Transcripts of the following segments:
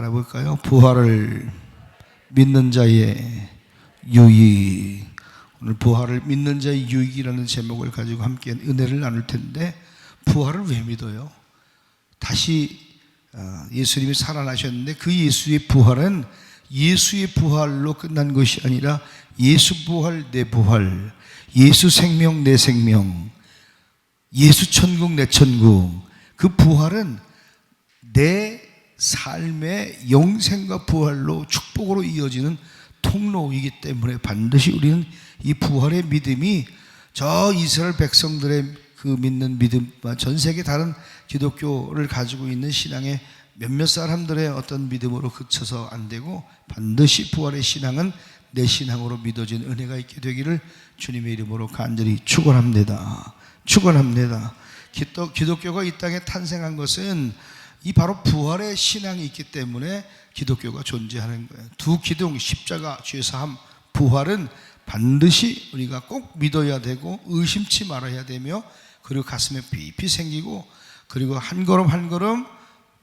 알아볼까요? 부활을 믿는 자의 유익. 오늘 부활을 믿는 자의 유익이라는 제목을 가지고 함께 은혜를 나눌 텐데, 부활을 왜 믿어요? 다시 예수님이 살아나셨는데 그 예수의 부활은 예수의 부활로 끝난 것이 아니라 예수 부활 내 부활, 예수 생명 내 생명, 예수 천국 내 천국. 그 부활은 내 삶의 영생과 부활로 축복으로 이어지는 통로이기 때문에 반드시 우리는 이 부활의 믿음이 저 이스라엘 백성들의 그 믿는 믿음과 전 세계 다른 기독교를 가지고 있는 신앙의 몇몇 사람들의 어떤 믿음으로 그쳐서 안 되고, 반드시 부활의 신앙은 내 신앙으로 믿어진 은혜가 있게 되기를 주님의 이름으로 간절히 축원합니다. 축원합니다. 기독교가 이 땅에 탄생한 것은 이 바로 부활의 신앙이 있기 때문에 기독교가 존재하는 거예요. 두 기둥, 십자가, 죄사함, 부활은 반드시 우리가 꼭 믿어야 되고 의심치 말아야 되며, 그리고 가슴에 깊이 생기고, 그리고 한 걸음 한 걸음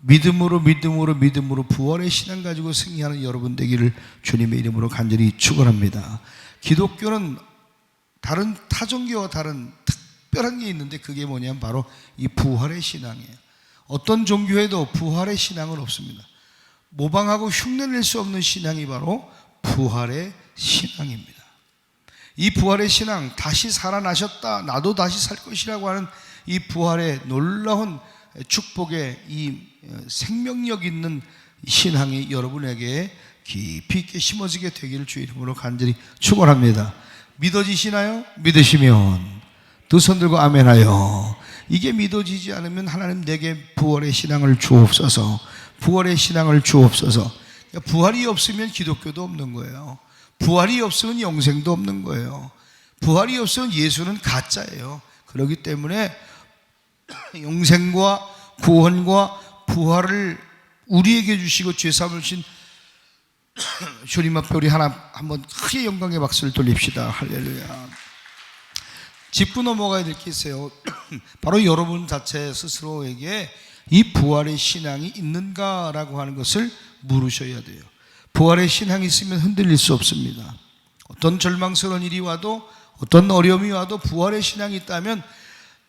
믿음으로 부활의 신앙 가지고 승리하는 여러분 되기를 주님의 이름으로 간절히 축원합니다. 기독교는 다른 타종교와 다른 특별한 게 있는데, 그게 뭐냐면 바로 이 부활의 신앙이에요. 어떤 종교에도 부활의 신앙은 없습니다. 모방하고 흉내낼 수 없는 신앙이 바로 부활의 신앙입니다. 이 부활의 신앙, 다시 살아나셨다, 나도 다시 살 것이라고 하는 이 부활의 놀라운 축복의 이 생명력 있는 신앙이 여러분에게 깊이 있게 심어지게 되기를 주의 이름으로 간절히 축원합니다. 믿어지시나요? 믿으시면 두 손 들고 아멘하여. 이게 믿어지지 않으면 하나님 내게 부활의 신앙을 주옵소서, 부활의 신앙을 주옵소서. 부활이 없으면 기독교도 없는 거예요. 부활이 없으면 영생도 없는 거예요. 부활이 없으면 예수는 가짜예요. 그렇기 때문에 영생과 구원과 부활을 우리에게 주시고 죄사함을 주신 주님 앞에 우리 한번 크게 영광의 박수를 돌립시다. 할렐루야. 짚고 넘어가야 될 게 있어요. 바로 여러분 자체 스스로에게 이 부활의 신앙이 있는가라고 하는 것을 물으셔야 돼요. 부활의 신앙이 있으면 흔들릴 수 없습니다. 어떤 절망스러운 일이 와도, 어떤 어려움이 와도 부활의 신앙이 있다면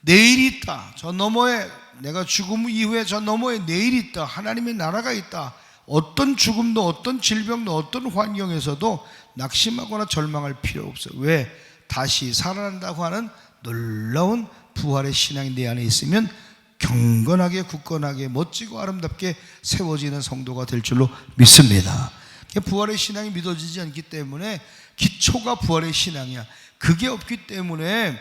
내일이 있다, 저 너머에, 내가 죽음 이후에 저 너머에 내일이 있다, 하나님의 나라가 있다, 어떤 죽음도 어떤 질병도 어떤 환경에서도 낙심하거나 절망할 필요 없어요. 왜? 다시 살아난다고 하는 놀라운 부활의 신앙이 내 안에 있으면 경건하게, 굳건하게, 멋지고 아름답게 세워지는 성도가 될 줄로 믿습니다. 부활의 신앙이 믿어지지 않기 때문에 기초가 부활의 신앙이야. 그게 없기 때문에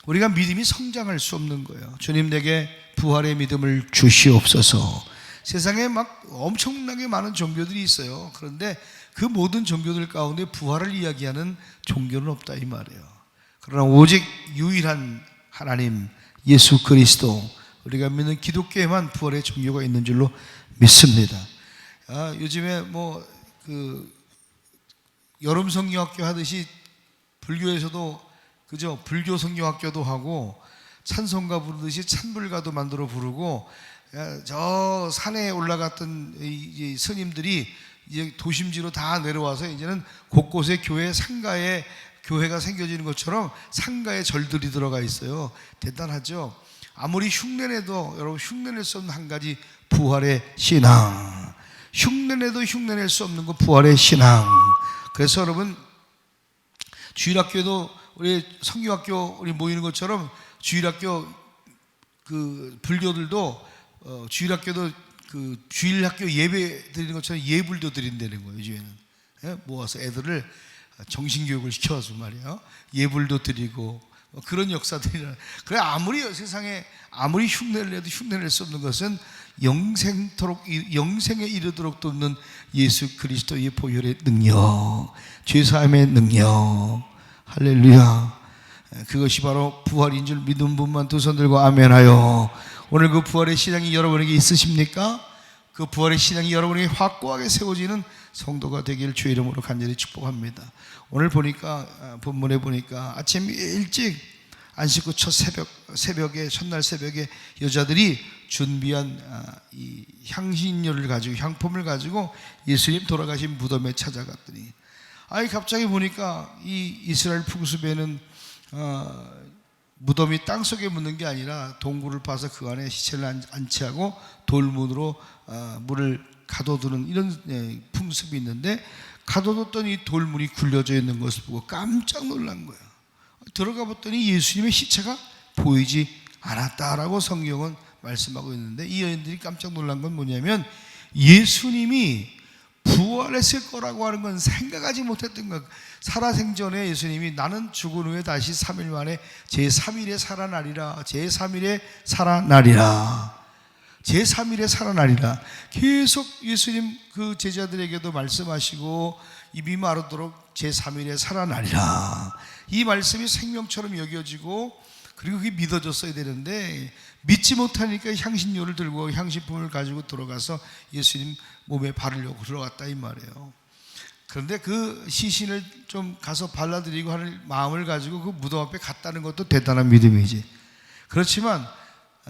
우리가 믿음이 성장할 수 없는 거예요. 주님 내게 부활의 믿음을 주시옵소서. 세상에 막 엄청나게 많은 종교들이 있어요. 그런데 그 모든 종교들 가운데 부활을 이야기하는 종교는 없다 이 말이에요. 그러나 오직 유일한 하나님 예수 그리스도, 우리가 믿는 기독교에만 부활의 종교가 있는 줄로 믿습니다. 요즘에 여름 성경학교 하듯이 불교에서도 그죠? 불교 성경학교도 하고 찬송가 부르듯이 찬불가도 만들어 부르고, 저 산에 올라갔던 이 스님들이 이제 도심지로 다 내려와서 이제는 곳곳에 교회 상가에 교회가 생겨지는 것처럼 상가에 절들이 들어가 있어요. 대단하죠? 아무리 흉내내도 여러분 흉내낼 수 없는 한 가지 부활의 신앙. 흉내내도 흉내낼 수 없는 거 부활의 신앙. 그래서 여러분 주일학교도 우리 성경학교 우리 모이는 것처럼 주일학교 그 불교들도 주일학교도 그 주일학교 예배 드리는 것처럼 예불도 드린다는 거예요. 요즘에는 모아서 애들을 정신교육을 시켜서 말이에요. 예불도 드리고 그런 역사들이. 그래 아무리 세상에 아무리 흉내를 내도 흉내낼 수 없는 것은 영생에 이르도록 돕는 예수 그리스도의 보혈의 능력, 죄사함의 능력. 할렐루야. 그것이 바로 부활인 줄 믿는 분만 두 손 들고 아멘하여. 오늘 그 부활의 신앙이 여러분에게 있으십니까? 그 부활의 신앙이 여러분에게 확고하게 세워지는 성도가 되길 주의 이름으로 간절히 축복합니다. 오늘 보니까 본문에 보니까 아침 안식 후 첫 새벽에 첫날 새벽에 여자들이 준비한 이 향신료를 가지고 향품을 가지고 예수님 돌아가신 무덤에 찾아갔더니 갑자기 보니까 이 이스라엘 풍습에는 무덤이 땅 속에 묻는 게 아니라 동굴을 파서 그 안에 시체를 안치하고 돌문으로 물을 가둬두는 이런 풍습이 있는데, 가둬뒀던 이 돌문이 굴려져 있는 것을 보고 깜짝 놀란 거예요. 들어가 봤더니 예수님의 시체가 보이지 않았다라고 성경은 말씀하고 있는데, 이 여인들이 깜짝 놀란 건 뭐냐면 예수님이 부활했을 거라고 하는 건 생각하지 못했던 것. 살아생전에 예수님이 나는 죽은 후에 다시 3일 만에 제3일에 살아나리라, 제3일에 살아나리라, 제3일에 살아나리라 계속 예수님 그 제자들에게도 말씀하시고 입이 마르도록 제3일에 살아나리라, 이 말씀이 생명처럼 여겨지고 그리고 그게 믿어졌어야 되는데 믿지 못하니까 향신료를 들고 향신품을 가지고 들어가서 예수님 몸에 바르려고 들어갔다 이 말이에요. 그런데 그 시신을 좀 가서 발라드리고 하는 마음을 가지고 그 무덤 앞에 갔다는 것도 대단한 믿음이지. 그렇지만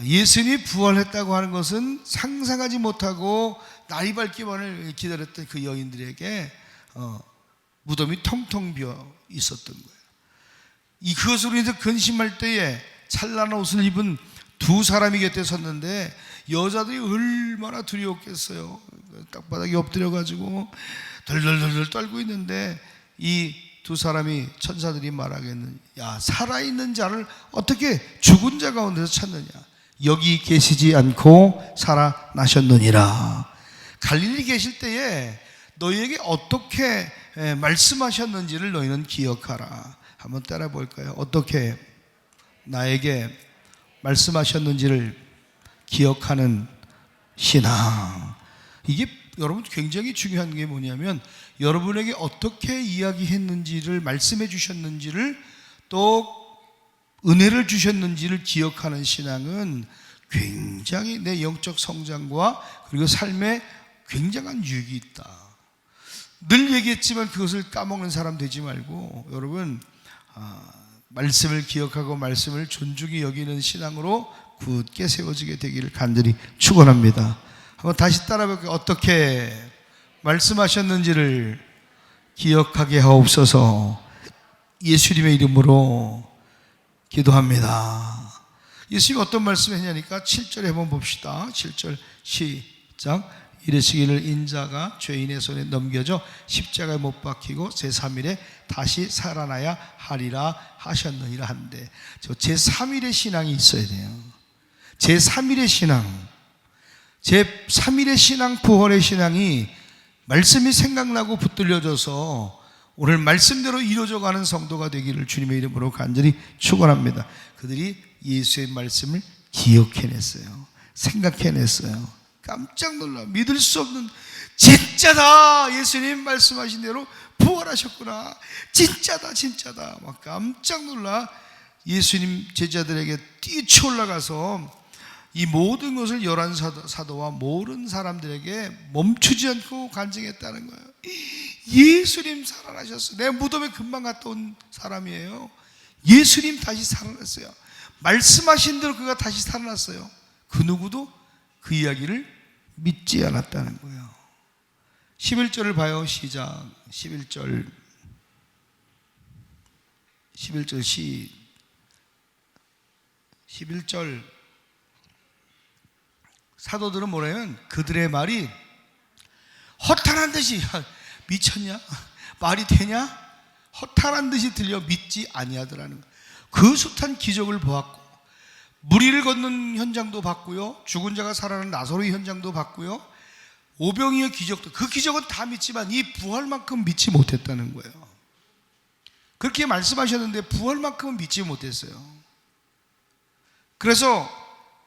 예수님이 부활했다고 하는 것은 상상하지 못하고 날이 밝기만을 기다렸던 그 여인들에게 무덤이 텅텅 비어 있었던 거예요. 그것으로 인해서 근심할 때에 찬란한 옷을 입은 두 사람이 곁에 섰는데 여자들이 얼마나 두려웠겠어요. 땅바닥에 엎드려가지고 덜덜덜 떨고 있는데 이 두 사람이 천사들이 말하기는 야, 살아있는 자를 어떻게 죽은 자 가운데서 찾느냐, 여기 계시지 않고 살아나셨느니라. 갈릴리 계실 때에 너희에게 어떻게 말씀하셨는지를 너희는 기억하라. 한번 따라 볼까요? 어떻게 나에게 말씀하셨는지를 기억하는 신앙. 이게 여러분 굉장히 중요한 게 뭐냐면 여러분에게 어떻게 이야기했는지를, 말씀해 주셨는지를, 또 은혜를 주셨는지를 기억하는 신앙은 굉장히 내 영적 성장과 그리고 삶에 굉장한 유익이 있다. 늘 얘기했지만 그것을 까먹는 사람 되지 말고 여러분 말씀을 기억하고 말씀을 존중히 여기는 신앙으로 굳게 세워지게 되기를 간절히 축원합니다. 한번 다시 따라 볼게요. 어떻게 말씀하셨는지를 기억하게 하옵소서. 예수님의 이름으로 기도합니다. 예수님이 어떤 말씀을 했냐니까 7절에 한번 봅시다. 7절 시작. 이르시기를 인자가 죄인의 손에 넘겨져 십자가에 못 박히고 제3일에 다시 살아나야 하리라 하셨느니라 한데, 저 제3일의 신앙이 있어야 돼요. 제3일의 신앙, 제3일의 신앙, 부활의 신앙이 말씀이 생각나고 붙들려져서 오늘 말씀대로 이루어져가는 성도가 되기를 주님의 이름으로 간절히 축원합니다. 그들이 예수의 말씀을 기억해냈어요. 생각해냈어요. 깜짝 놀라 믿을 수 없는, 진짜다, 예수님 말씀하신 대로 부활하셨구나, 진짜다 진짜다, 막 깜짝 놀라 예수님 제자들에게 뛰쳐 올라가서 이 모든 것을 열한 사도와 모든 사람들에게 멈추지 않고 간증했다는 거예요. 예수님 살아나셨어요. 내 무덤에 금방 갔다 온 사람이에요. 예수님 다시 살아났어요. 말씀하신 대로 그가 다시 살아났어요. 그 누구도 그 이야기를 믿지 않았다는 거예요. 11절을 봐요. 시작. 11절 시 11절 사도들은 뭐냐면 그들의 말이 허탄한 듯이, 미쳤냐? 말이 되냐? 허탄한 듯이 들려 믿지 아니하더라는 거예요. 그 숱한 기적을 보았고 무리를 걷는 현장도 봤고요, 죽은 자가 살아난 나사로의 현장도 봤고요, 오병이의 기적도, 그 기적은 다 믿지만 이 부활만큼 믿지 못했다는 거예요. 그렇게 말씀하셨는데 부활만큼은 믿지 못했어요. 그래서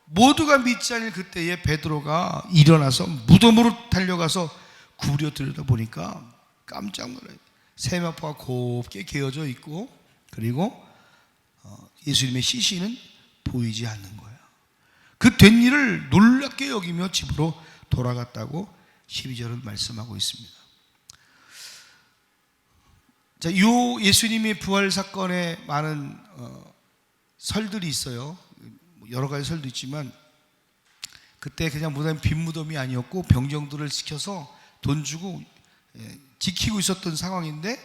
모두가 믿지 않을 그때에 베드로가 일어나서 무덤으로 달려가서 구부려 들여다보니까 깜짝 놀라요. 세마포가 곱게 개어져 있고 그리고 예수님의 시신은 보이지 않는 거예요. 그 된 일을 놀랍게 여기며 집으로 돌아갔다고 12절은 말씀하고 있습니다. 자, 요 예수님의 부활 사건에 많은 설들이 있어요. 여러 가지 설도 있지만 그때 그냥 무덤이 빈 무덤이 아니었고 병정들을 시켜서 돈 주고 지키고 있었던 상황인데,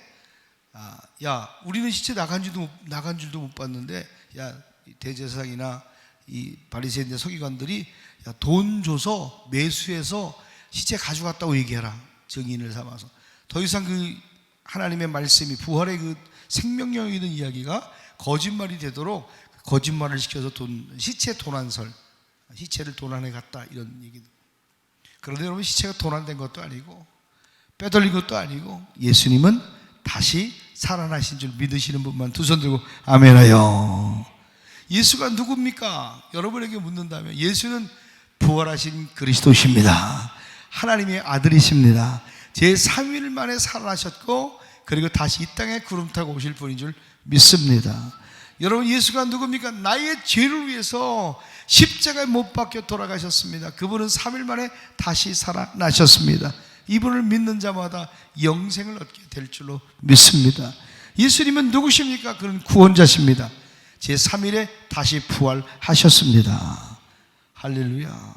야, 우리는 시체 나간 줄도 못 봤는데, 야, 대제사장이나 이 바리새인들 서기관들이 야, 돈 줘서 매수해서 시체 가져갔다고 얘기해라. 증인을 삼아서. 더 이상 그 하나님의 말씀이 부활의 그 생명력 있는 이야기가 거짓말이 되도록 거짓말을 시켜서 시체 도난설, 시체를 도난해 갔다, 이런 얘기. 그런데 여러분, 시체가 도난된 것도 아니고 빼돌린 것도 아니고 예수님은 다시 살아나신 줄 믿으시는 분만 두 손 들고 아멘하여. 예수가 누굽니까? 여러분에게 묻는다면 예수는 부활하신 그리스도십니다. 하나님의 아들이십니다. 제3일 만에 살아나셨고 그리고 다시 이 땅에 구름 타고 오실 분인 줄 믿습니다. 여러분, 예수가 누굽니까? 나의 죄를 위해서 십자가에 못 박혀 돌아가셨습니다. 그분은 3일 만에 다시 살아나셨습니다. 이분을 믿는 자마다 영생을 얻게 될 줄로 믿습니다. 예수님은 누구십니까? 그는 구원자십니다. 제3일에 다시 부활하셨습니다. 할렐루야.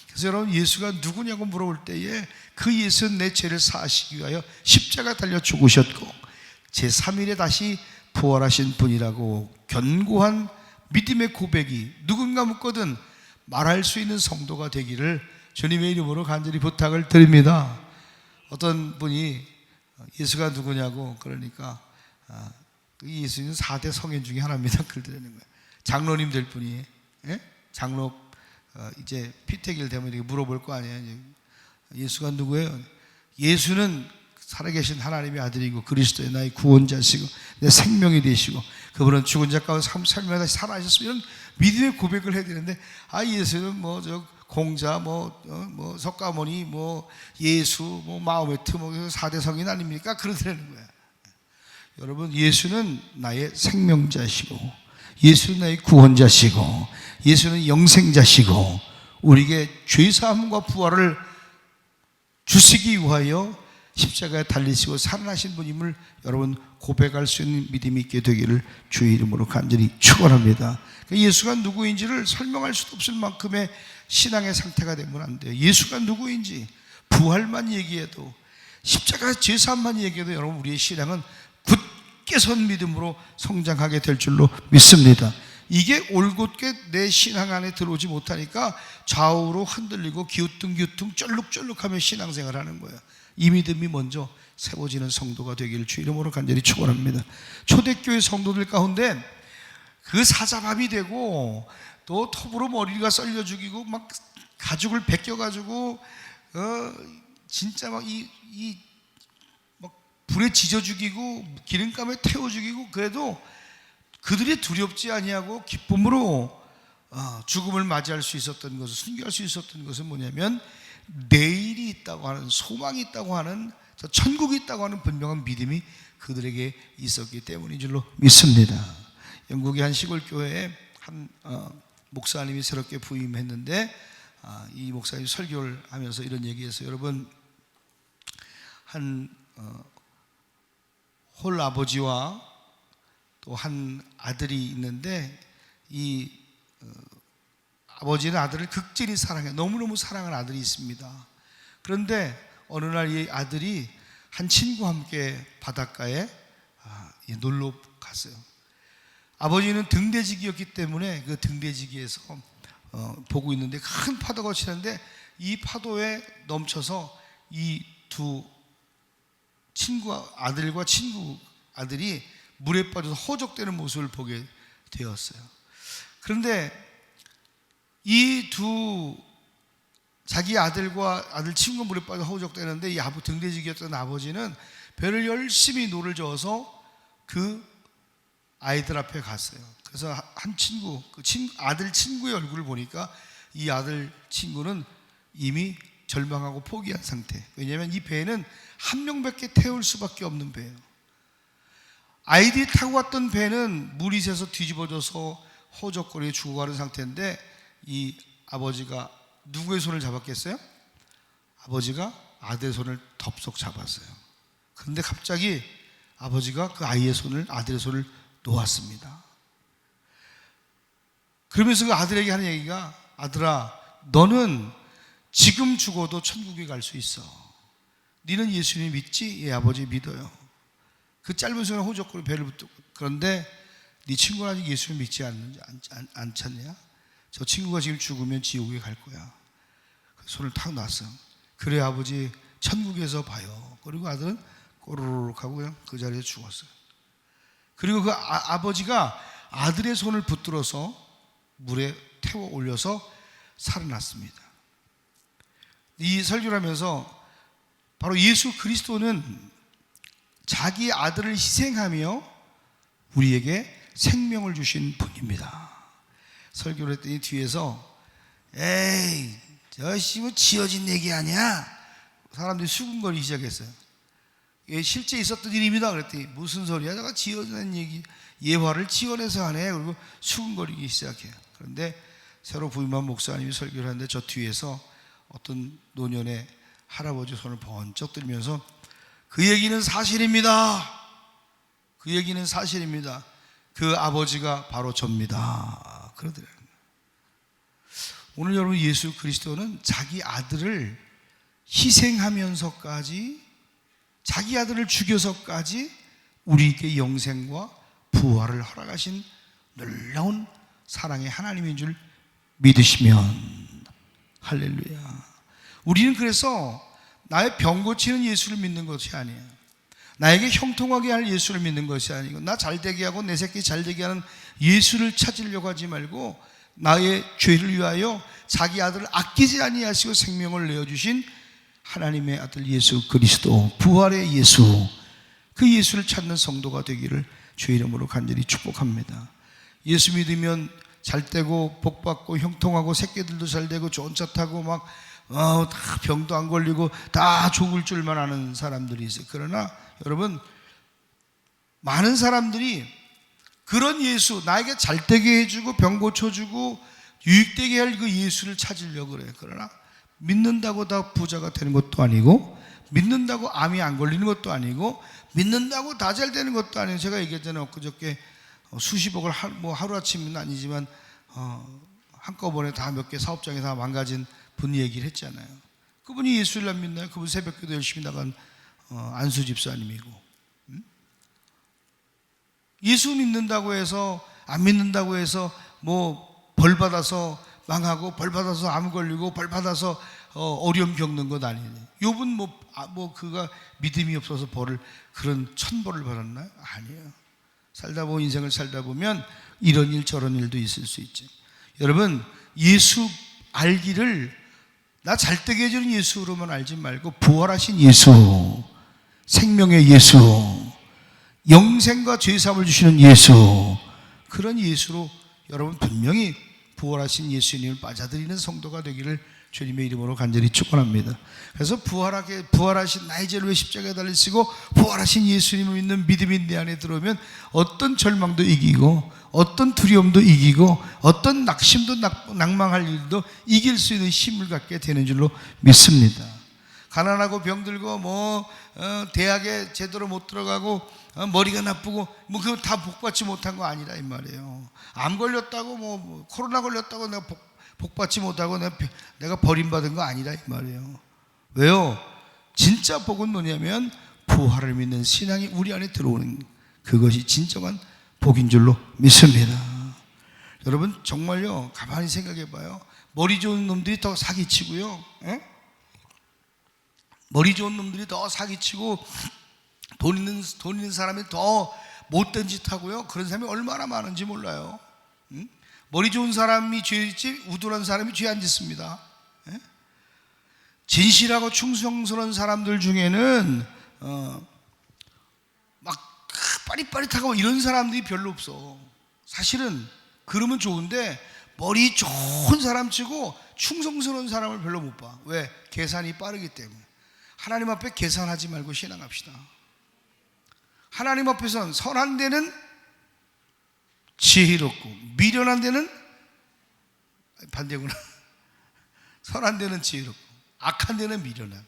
그래서 여러분, 예수가 누구냐고 물어볼 때에 그 예수는 내 죄를 사하시기 위하여 십자가 달려 죽으셨고 제3일에 다시 부활하신 분이라고 견고한 믿음의 고백이 누군가 묻거든 말할 수 있는 성도가 되기를 주님의 이름으로 간절히 부탁을 드립니다. 어떤 분이 예수가 누구냐고 그러니까 예수님은 4대 성인 중에 하나입니다. 그걸 드리는 거예요. 장로님 될 분이, 장로 이제 피태기를 되면 이렇게 물어볼 거 아니에요. 예수가 누구예요? 예수는 살아계신 하나님의 아들이고 그리스도의 나의 구원자시고 내 생명이 되시고 그분은 죽은 자 가운데 삶에 다시 살아나셨으면, 이런 믿음의 고백을 해야 되는데, 예수는 공자, 석가모니, 예수, 마호메트, 4대 성인 아닙니까? 그러더라는 거야. 여러분, 예수는 나의 생명자시고 예수는 나의 구원자시고 예수는 영생자시고 우리에게 죄사함과 부활을 주시기 위하여 십자가에 달리시고 살아나신 분임을 여러분 고백할 수 있는 믿음이 있게 되기를 주의 이름으로 간절히 축원합니다. 예수가 누구인지를 설명할 수도 없을 만큼의 신앙의 상태가 되면 안 돼요. 예수가 누구인지 부활만 얘기해도, 십자가 제사함만 얘기해도 여러분, 우리의 신앙은 굳게 선 믿음으로 성장하게 될 줄로 믿습니다. 이게 올곧게 내 신앙 안에 들어오지 못하니까 좌우로 흔들리고 기우뚱기우뚱 쩔룩쩔룩하며 신앙생활을 하는 거예요. 이 믿음이 먼저 세워지는 성도가 되기를 주 이름으로 간절히 축원합니다. 초대교회 성도들 가운데 그 사자밥이 되고 또 톱으로 머리가 썰려 죽이고 막 가죽을 벗겨가지고 진짜 막 불에 지져 죽이고 기름감에 태워 죽이고, 그래도 그들이 두렵지 아니하고 기쁨으로 죽음을 맞이할 수 있었던 것을, 순교할 수 있었던 것은 뭐냐면 내일이 있다고 하는, 소망이 있다고 하는, 천국이 있다고 하는 분명한 믿음이 그들에게 있었기 때문인 줄로 믿습니다. 영국의 한 시골 교회에 한 목사님이 새롭게 부임했는데 이 목사님이 설교를 하면서 이런 얘기했어요. 여러분, 한 홀 아버지와 또 한 아들이 있는데 이 아버지는 아들을 극진히 사랑해요. 너무너무 사랑하는 아들이 있습니다. 그런데 어느 날 이 아들이 한 친구와 함께 바닷가에 놀러 갔어요. 아버지는 등대지기였기 때문에 그 등대지기에서 보고 있는데 큰 파도가 치는데 이 파도에 넘쳐서 이 두 아들과 친구 아들이 물에 빠져서 허적되는 모습을 보게 되었어요. 그런데 이 자기 아들과 아들 친구가 물에 빠져 허우적대는데 이 등대지기였던 아버지는 배를 열심히 노를 저어서 그 아이들 앞에 갔어요. 그래서 한 친구, 아들 친구의 얼굴을 보니까 이 아들 친구는 이미 절망하고 포기한 상태. 왜냐하면 이 배는 한 명밖에 태울 수밖에 없는 배예요. 아이들이 타고 갔던 배는 물이 새서 뒤집어져서 허우적거리고 죽어가는 상태인데 이 아버지가 누구의 손을 잡았겠어요? 아버지가 아들의 손을 덥석 잡았어요. 그런데 갑자기 아버지가 그 아들의 손을 놓았습니다. 그러면서 그 아들에게 하는 얘기가, 아들아, 너는 지금 죽어도 천국에 갈 수 있어. 너는 예수님 믿지? 예, 아버지 믿어요. 그 짧은 시간에 호적으로 배를 붙고, 그런데 네 친구는 아직 예수님 믿지 않잖냐? 저 친구가 지금 죽으면 지옥에 갈 거야. 손을 탁 놨어. 그래 아버지, 천국에서 봐요. 그리고 아들은 꼬르륵 하고 그냥 그 자리에 죽었어요. 그리고 그 아버지가 아들의 손을 붙들어서 물에 태워 올려서 살아났습니다. 이 설교를 하면서 바로 예수 그리스도는 자기 아들을 희생하며 우리에게 생명을 주신 분입니다. 설교를 했더니 뒤에서 에이 저씨 뭐 지어진 얘기 아니야? 사람들이 수군거리기 시작했어요. 실제 있었던 일입니다. 그랬더니 무슨 소리야? 내가 지어낸 얘기, 예화를 지어내서 하네. 그리고 수군거리기 시작해요. 그런데 새로 부임한 목사님이 설교를 하는데 저 뒤에서 어떤 노년의 할아버지 손을 번쩍 들면서 그 얘기는 사실입니다. 그 얘기는 사실입니다. 그 아버지가 바로 접니다. 그러더라고요. 오늘 여러분, 예수 그리스도는 자기 아들을 희생하면서까지, 자기 아들을 죽여서까지 우리에게 영생과 부활을 허락하신 놀라운 사랑의 하나님인 줄 믿으시면 할렐루야. 우리는 그래서 나의 병 고치는 예수를 믿는 것이 아니에요. 나에게 형통하게 할 예수를 믿는 것이 아니고, 나 잘되게 하고 내 새끼 잘되게 하는 예수를 찾으려고 하지 말고, 나의 죄를 위하여 자기 아들을 아끼지 아니하시고 생명을 내어주신 하나님의 아들 예수 그리스도, 부활의 예수, 그 예수를 찾는 성도가 되기를 주의 이름으로 간절히 축복합니다. 예수 믿으면 잘되고 복받고 형통하고 새끼들도 잘되고 좋은 차 타고 막 다 병도 안 걸리고 다 좋을 줄만 아는 사람들이 있어요. 그러나 여러분, 많은 사람들이 그런 예수, 나에게 잘되게 해주고 병 고쳐주고 유익되게 할 그 예수를 찾으려고 그래요. 그러나 믿는다고 다 부자가 되는 것도 아니고, 믿는다고 암이 안 걸리는 것도 아니고, 믿는다고 다 잘 되는 것도 아니에요. 제가 얘기했잖아요. 그저께 수십억을 하루아침은 아니지만 한꺼번에 다 몇 개 사업장에 다 망가진 분 얘기를 했잖아요. 그분이 예수를 안 믿나요? 그분 새벽기도 열심히 나간 안수 집사님이고, 예수 믿는다고 해서, 안 믿는다고 해서 뭐 벌 받아서 망하고, 벌 받아서 암 걸리고, 벌 받아서 어려움 겪는 것 아니에요. 욥은 그가 믿음이 없어서 그런 천벌을 받았나요? 아니에요. 살다 보면, 인생을 살다 보면 이런 일 저런 일도 있을 수 있죠. 여러분, 예수 알기를 나 잘되게 해주는 예수로만 알지 말고, 부활하신 예수, 생명의 예수, 영생과 죄사함을 주시는 예수, 그런 예수로 여러분 분명히 부활하신 예수님을 맞아들이는 성도가 되기를 주님의 이름으로 간절히 축원합니다. 그래서 부활하신 나의 죄를 왜 십자가에 달리시고 부활하신 예수님을 믿는 믿음이 내 안에 들어오면 어떤 절망도 이기고, 어떤 두려움도 이기고, 어떤 낙심도 낭망할 일도 이길 수 있는 힘을 갖게 되는 줄로 믿습니다. 가난하고 병들고 대학에 제대로 못 들어가고 머리가 나쁘고 그거 다 복받지 못한 거 아니라 이 말이에요. 암 걸렸다고 코로나 걸렸다고 내가 복받지 못하고 내가 버림받은 거 아니라 이 말이에요. 왜요? 진짜 복은 뭐냐면 부활을 믿는 신앙이 우리 안에 들어오는, 그것이 진정한 복인 줄로 믿습니다. 여러분 정말요, 가만히 생각해 봐요. 머리 좋은 놈들이 더 사기치고요, 머리 좋은 놈들이 더 사기치고 돈 있는 사람이 더 못된 짓 하고요, 그런 사람이 얼마나 많은지 몰라요. 머리 좋은 사람이 죄 짓지 우둔한 사람이 죄 안 짓습니다. 진실하고 충성스러운 사람들 중에는 막 빠릿빠릿하고 이런 사람들이 별로 없어. 사실은 그러면 좋은데 머리 좋은 사람 치고 충성스러운 사람을 별로 못 봐. 왜? 계산이 빠르기 때문에. 하나님 앞에 계산하지 말고 신앙합시다. 하나님 앞에서는 선한 데는 지혜롭고 미련한 데는 반대구나. 선한 데는 지혜롭고 악한 데는 미련하고.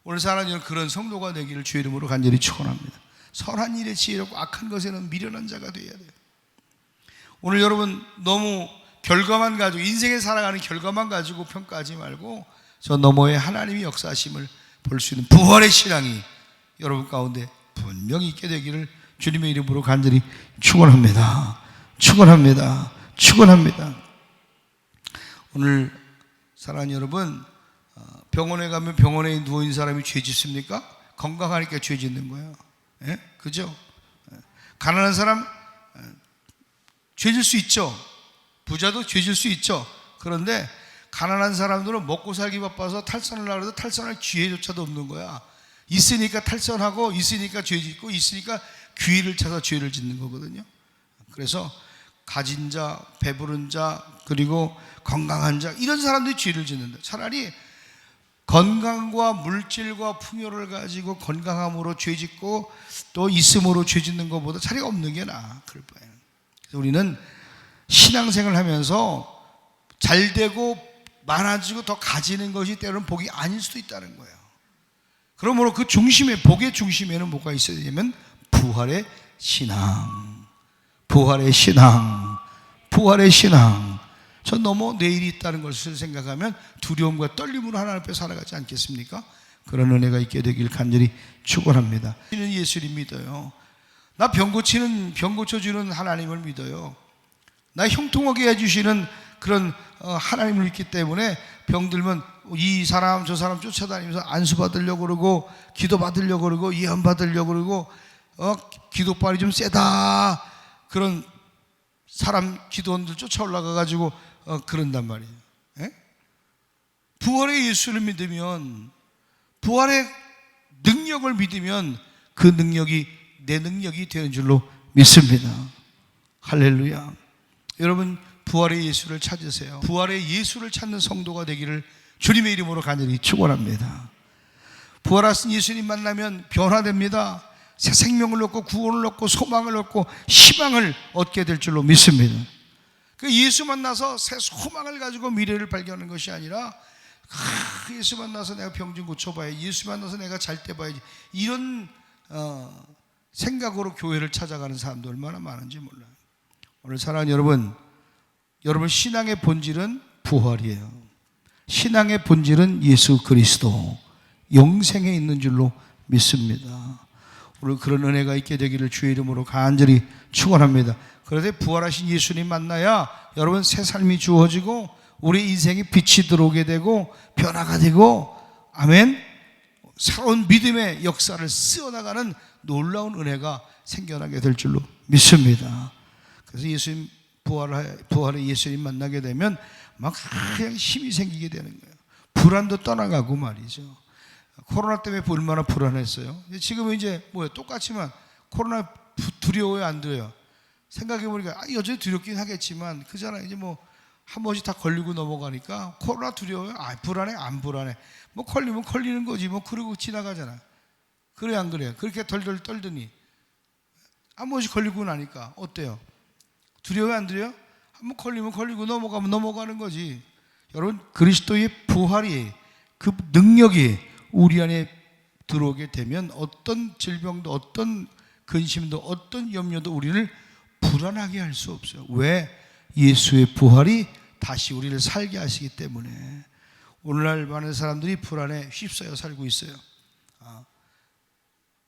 오늘 사랑하는 그런 성도가 되기를 주의 이름으로 간절히 축원합니다. 선한 일에 지혜롭고 악한 것에는 미련한 자가 되어야 돼요. 오늘 여러분 너무 결과만 가지고, 인생에 살아가는 결과만 가지고 평가하지 말고 저 너머에 하나님이 역사하심을 볼 수 있는 부활의 신앙이 여러분 가운데 분명히 있게 되기를 주님의 이름으로 간절히 축원합니다. 축원합니다. 축원합니다. 오늘 사랑하는 여러분, 병원에 가면 병원에 누워있는 사람이 죄 짓습니까? 건강하니까 죄 짓는 거예요. 예? 그죠? 가난한 사람 죄 질 수 있죠. 부자도 죄 질 수 있죠. 그런데 가난한 사람들은 먹고 살기 바빠서 탈선을 하려도 탈선할 기회조차도 없는 거야. 있으니까 탈선하고, 있으니까 죄 짓고, 있으니까 기회를 찾아 죄를 짓는 거거든요. 그래서 가진 자, 배부른 자, 그리고 건강한 자, 이런 사람들이 죄를 짓는다. 차라리 건강과 물질과 풍요를 가지고 건강함으로 죄 짓고 또 있음으로 죄 짓는 것보다 차라리 없는 게 나아. 그럴 바에는. 그래서 우리는 신앙생활을 하면서 잘 되고 많아지고 더 가지는 것이 때로는 복이 아닐 수도 있다는 거예요. 그러므로 그 중심에, 복의 중심에는 뭐가 있어야 되냐면 부활의 신앙, 부활의 신앙, 부활의 신앙. 전 너무 내일이 있다는 것을 생각하면 두려움과 떨림으로 하나님 앞에 살아가지 않겠습니까? 그런 은혜가 있게 되길 간절히 축원합니다. 저는 예수를 믿어요. 나 병 고쳐주는 하나님을 믿어요. 나 형통하게 해주시는 그런 하나님을 믿기 때문에 병들면 이 사람 저 사람 쫓아다니면서 안수 받으려고 그러고, 기도 받으려고 그러고, 예언 받으려고 그러고, 기도발이 좀 세다 그런 사람 기도원들 쫓아 올라가 가지고 그런단 말이에요. 예? 부활의 예수를 믿으면, 부활의 능력을 믿으면 그 능력이 내 능력이 되는 줄로 믿습니다. 할렐루야. 여러분, 부활의 예수를 찾으세요. 부활의 예수를 찾는 성도가 되기를 주님의 이름으로 간절히 축원합니다. 부활하신 예수님 만나면 변화됩니다. 새 생명을 얻고 구원을 얻고 소망을 얻고 희망을 얻게 될 줄로 믿습니다. 그 예수 만나서 새 소망을 가지고 미래를 발견하는 것이 아니라, 예수 만나서 내가 병 좀 고쳐봐야지, 예수 만나서 내가 잘 때 봐야지, 이런 생각으로 교회를 찾아가는 사람도 얼마나 많은지 몰라요. 오늘 사랑하는 여러분 신앙의 본질은 부활이에요. 신앙의 본질은 예수 그리스도 영생에 있는 줄로 믿습니다. 오늘 그런 은혜가 있게 되기를 주의 이름으로 간절히 축원합니다. 그래서 부활하신 예수님 만나야 여러분 새 삶이 주어지고 우리 인생에 빛이 들어오게 되고 변화가 되고, 아멘, 새로운 믿음의 역사를 쓰어나가는 놀라운 은혜가 생겨나게 될 줄로 믿습니다. 그래서 예수님 부활의 예수님 만나게 되면 막 그냥 힘이 생기게 되는 거예요. 불안도 떠나가고 말이죠. 코로나 때문에 얼마나 불안했어요. 지금은 이제 뭐예요? 똑같지만 코로나 두려워요, 안 두려워요? 생각해보니까 여전히 두렵긴 하겠지만 그잖아. 이제 뭐 한 번씩 다 걸리고 넘어가니까 코로나 두려워요? 불안해? 안 불안해? 뭐 걸리면 걸리는 거지 뭐. 그러고 지나가잖아. 그래 안 그래요? 그렇게 덜덜 떨더니 한 번씩 걸리고 나니까 어때요? 두려워요, 안 두려워요? 한번 걸리면 걸리고 넘어가면 넘어가는 거지. 여러분, 그리스도의 부활이, 그 능력이 우리 안에 들어오게 되면 어떤 질병도, 어떤 근심도, 어떤 염려도 우리를 불안하게 할 수 없어요. 왜? 예수의 부활이 다시 우리를 살게 하시기 때문에. 오늘날 많은 사람들이 불안에 휩싸여 살고 있어요.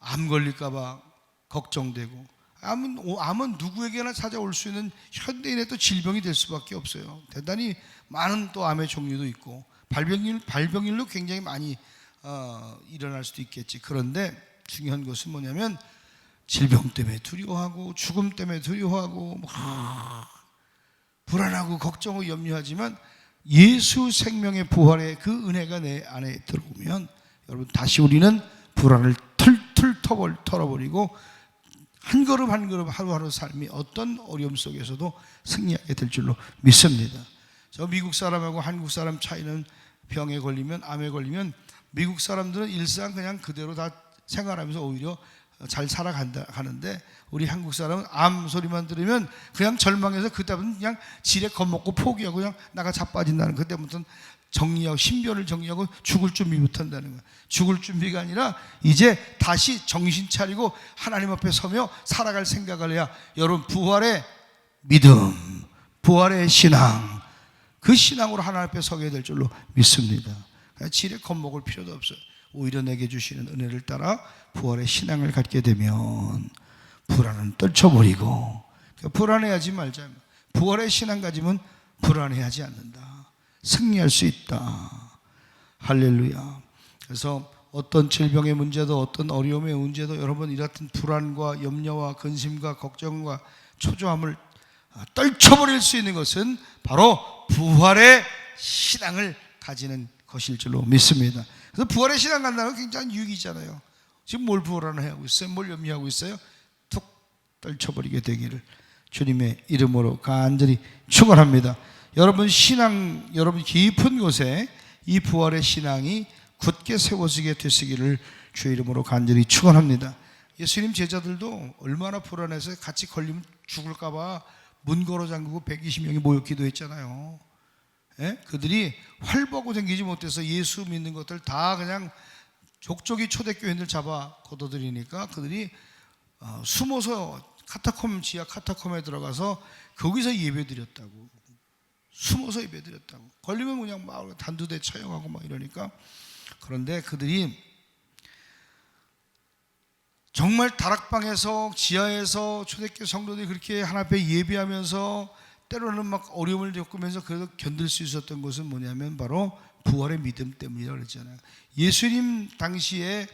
암 걸릴까 봐 걱정되고, 암은 누구에게나 찾아올 수 있는 현대인의 또 질병이 될 수밖에 없어요. 대단히 많은 또 암의 종류도 있고 발병률도 굉장히 많이 일어날 수도 있겠지. 그런데 중요한 것은 뭐냐면 질병 때문에 두려워하고 죽음 때문에 두려워하고 불안하고 걱정하고 염려하지만 예수 생명의 부활의 그 은혜가 내 안에 들어오면 여러분 다시 우리는 불안을 틀틀 털어버리고 한 걸음 한 걸음 하루하루 삶이 어떤 어려움 속에서도 승리하게 될 줄로 믿습니다. 저 미국 사람하고 한국 사람 차이는, 병에 걸리면, 암에 걸리면 미국 사람들은 일상 그냥 그대로 다 생활하면서 오히려 잘 살아가는데 우리 한국 사람은 암 소리만 들으면 그냥 절망해서 그때부터는 그냥 지레 겁먹고 포기하고 그냥 나가 자빠진다는, 그때부터는 정리하고 신변을 정리하고 죽을 준비 못한다는 거예요. 죽을 준비가 아니라 이제 다시 정신 차리고 하나님 앞에 서며 살아갈 생각을 해야 여러분 부활의 믿음, 부활의 신앙, 그 신앙으로 하나님 앞에 서게 될 줄로 믿습니다. 지레 겁먹을 필요도 없어요. 오히려 내게 주시는 은혜를 따라 부활의 신앙을 갖게 되면 불안은 떨쳐버리고, 불안해하지 말자. 부활의 신앙 가지면 불안해하지 않는다. 승리할 수 있다. 할렐루야. 그래서 어떤 질병의 문제도, 어떤 어려움의 문제도, 여러분 이같은 불안과 염려와 근심과 걱정과 초조함을 떨쳐버릴 수 있는 것은 바로 부활의 신앙을 가지는 것일 줄로 믿습니다. 그래서 부활의 신앙 간다는 건 굉장히 유익이잖아요. 지금 뭘 불안해하고 있어요? 뭘 염려하고 있어요? 툭 떨쳐버리게 되기를 주님의 이름으로 간절히 축원합니다. 여러분 신앙, 여러분 깊은 곳에 이 부활의 신앙이 굳게 세워지게 되시기를 주의 이름으로 간절히 축원합니다. 예수님 제자들도 얼마나 불안해서 같이 걸리면 죽을까 봐 문 걸어 잠그고 120명이 모여 기도했잖아요. 예? 그들이 활보하고 다니지 못해서 예수 믿는 것들 다 그냥 족족이 초대교인들 잡아 걷어들이니까 그들이 숨어서 카타콤, 지하 카타콤에 들어가서 거기서 예배드렸다고. 숨어서 예배드렸다고. 걸리면 그냥 막 단두대 처형하고 막 이러니까. 그런데 그들이 정말 다락방에서, 지하에서 초대교회 성도들이 그렇게 하나님 앞에 예배하면서 때로는 막 어려움을 겪으면서 그래도 견딜 수 있었던 것은 뭐냐면 바로 부활의 믿음 때문이라고 그랬잖아요. 예수님 당시에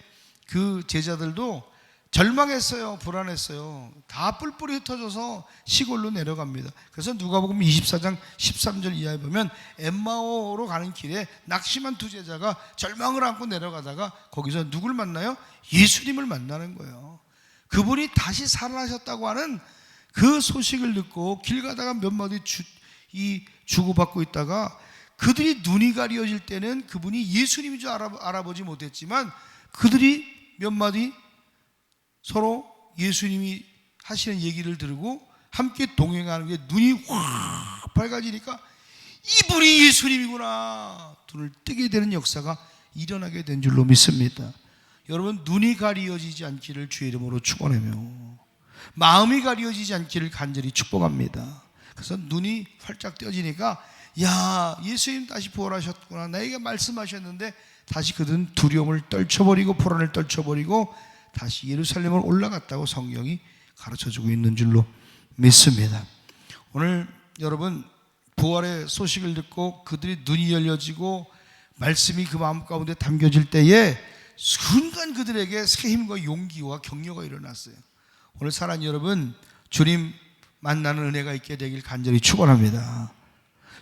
그 제자들도 절망했어요. 불안했어요. 다 뿔뿔이 흩어져서 시골로 내려갑니다. 그래서 누가복음 24장 13절 이하에 보면 엠마오로 가는 길에 낙심한 두 제자가 절망을 안고 내려가다가 거기서 누굴 만나요? 예수님을 만나는 거예요. 그분이 다시 살아나셨다고 하는 그 소식을 듣고 길 가다가 몇 마디 주고받고 있다가 그들이 눈이 가려질 때는 그분이 예수님인 줄 알아보지 못했지만 그들이 몇 마디 서로 예수님이 하시는 얘기를 들고 함께 동행하는 게 눈이 확 밝아지니까 이분이 예수님이구나 눈을 뜨게 되는 역사가 일어나게 된 줄로 믿습니다. 여러분 눈이 가리어지지 않기를 주의 이름으로 축원하며 마음이 가리어지지 않기를 간절히 축복합니다. 그래서 눈이 활짝 떠지니까 야 예수님 다시 부활하셨구나 나에게 말씀하셨는데 다시 그들은 두려움을 떨쳐버리고 불안을 떨쳐버리고 다시 예루살렘을 올라갔다고 성경이 가르쳐주고 있는 줄로 믿습니다. 오늘 여러분 부활의 소식을 듣고 그들이 눈이 열려지고 말씀이 그 마음 가운데 담겨질 때에 순간 그들에게 새 힘과 용기와 격려가 일어났어요. 오늘 사랑하는 여러분 주님 만나는 은혜가 있게 되길 간절히 축원합니다.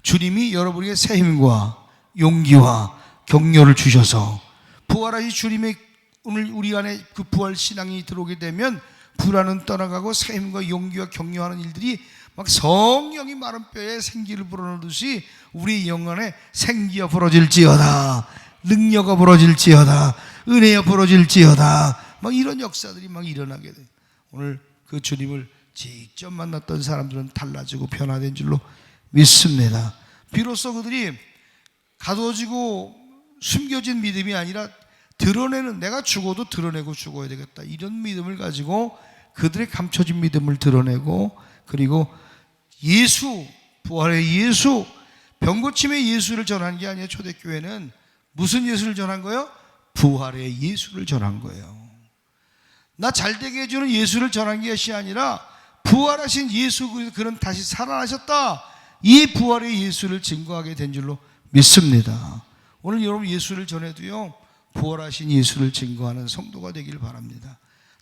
주님이 여러분에게 새 힘과 용기와 격려를 주셔서 부활하신 주님의 오늘 우리 안에 그 부활 신앙이 들어오게 되면 불안은 떠나가고 새 힘과 용기와 격려하는 일들이 막 성령이 마른 뼈에 생기를 불어넣듯이 우리 영혼에 생기가 불어질지어다 능력이 불어질지어다 은혜가 불어질지어다 막 이런 역사들이 막 일어나게 돼요. 오늘 그 주님을 직접 만났던 사람들은 달라지고 변화된 줄로 믿습니다. 비로소 그들이 가둬지고 숨겨진 믿음이 아니라 드러내는 내가 죽어도 드러내고 죽어야 되겠다 이런 믿음을 가지고 그들의 감춰진 믿음을 드러내고 그리고 예수 부활의 예수 병고침의 예수를 전한 게 아니에요. 초대교회는 무슨 예수를 전한 거예요? 부활의 예수를 전한 거예요. 나 잘되게 해주는 예수를 전한 것이 아니라 부활하신 예수 그는 다시 살아나셨다 이 부활의 예수를 증거하게 된 줄로 믿습니다. 오늘 여러분 예수를 전해도요 부활하신 예수를 증거하는 성도가 되길 바랍니다.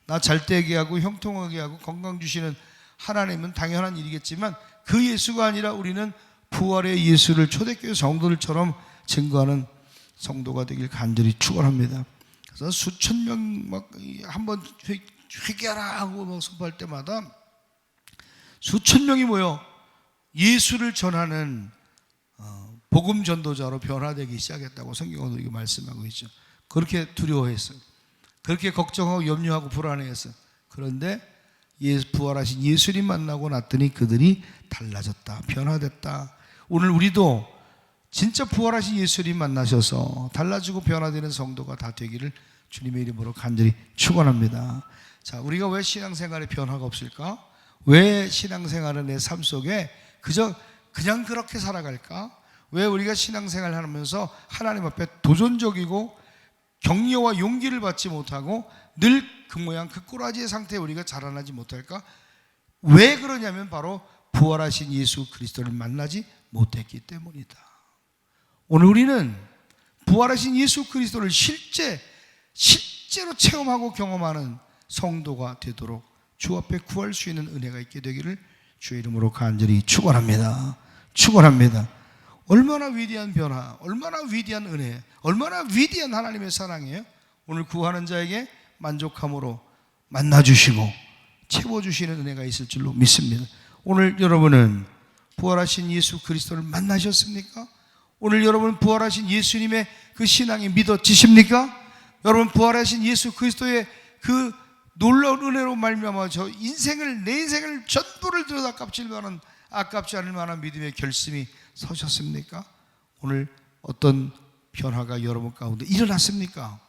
나 잘되게 하고 형통하게 하고 건강 주시는 하나님은 당연한 일이겠지만 그 예수가 아니라 우리는 부활의 예수를 초대교회 성도들처럼 증거하는 성도가 되길 간절히 축원합니다. 그래서 수천 명 막 한번 회개하라 하고 막 선포할 때마다 수천 명이 모여 예수를 전하는 복음 전도자로 변화되기 시작했다고 성경은 우리에게 말씀하고 있죠. 그렇게 두려워했어요. 그렇게 걱정하고 염려하고 불안해했어요. 그런데 부활하신 예수님 만나고 났더니 그들이 달라졌다, 변화됐다. 오늘 우리도 진짜 부활하신 예수님 만나셔서 달라지고 변화되는 성도가 다 되기를 주님의 이름으로 간절히 축원합니다. 자, 우리가 왜 신앙생활에 변화가 없을까? 왜 신앙생활은 내 삶 속에 그냥 그렇게 살아갈까? 왜 우리가 신앙생활을 하면서 하나님 앞에 도전적이고 격려와 용기를 받지 못하고 늘 그 모양 그 꼬라지의 상태에 우리가 자라나지 못할까? 왜 그러냐면 바로 부활하신 예수 그리스도를 만나지 못했기 때문이다. 오늘 우리는 부활하신 예수 그리스도를 실제로 체험하고 경험하는 성도가 되도록 주 앞에 구할 수 있는 은혜가 있게 되기를 주의 이름으로 간절히 축원합니다. 축원합니다. 얼마나 위대한 변화, 얼마나 위대한 은혜, 얼마나 위대한 하나님의 사랑이에요. 오늘 구하는 자에게 만족함으로 만나주시고 채워주시는 은혜가 있을 줄로 믿습니다. 오늘 여러분은 부활하신 예수 그리스도를 만나셨습니까? 오늘 여러분 부활하신 예수님의 그 신앙이 믿어지십니까? 여러분 부활하신 예수 그리스도의 그 놀라운 은혜로 말미암아 내 인생을 전부를 들여다 아깝지 않을 만한 믿음의 결심이 서셨습니까? 오늘 어떤 변화가 여러분 가운데 일어났습니까?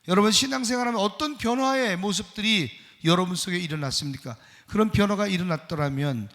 여러분 신앙생활하면 어떤 변화의 모습들이 여러분 속에 일어났습니까? 그런 변화가 일어났더라면